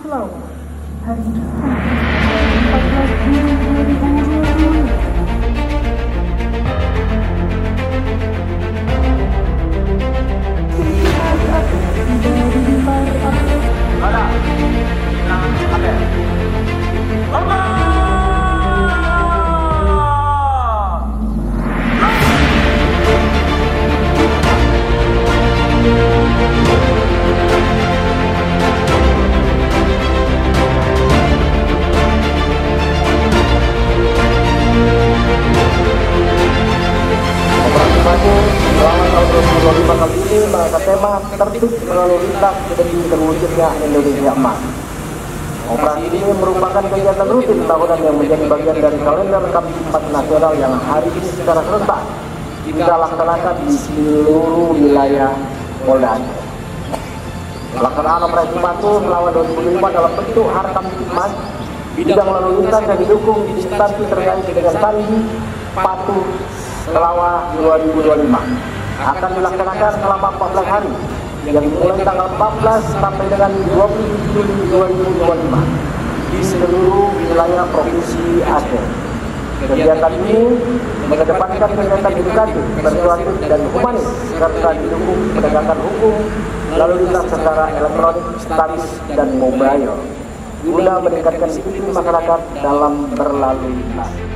Selawat hari Jumat 14 Juli 2022. Selama tahun 2025 kali ini mengangkat tema tertib berlalu lintas demi terwujudnya Indonesia Emas. Operasi ini merupakan kegiatan rutin tahunan yang menjadi bagian dari kalender Kamtipmas Nasional yang hari ini secara serentak kita laksanakan di seluruh wilayah Polda Aceh. Pelaksanaan operasi Patuh selama 2025 dalam bentuk Harkamtipmas bidang lalu lintas yang didukung di instansi terkait dengan Sandi Patuh Selawat 2025 akan dilaksanakan selama 14 hari yang dimulai tanggal 14 sampai dengan 27 Juli 2025 di seluruh wilayah Provinsi Aceh. Kegiatan ini mengedepankan kegiatan edukatif, persuasif dan humanis serta didukung penegakan hukum lalu lintas secara elektronik, statis dan mobile guna meningkatkan disiplin masyarakat dalam berlalu lintas.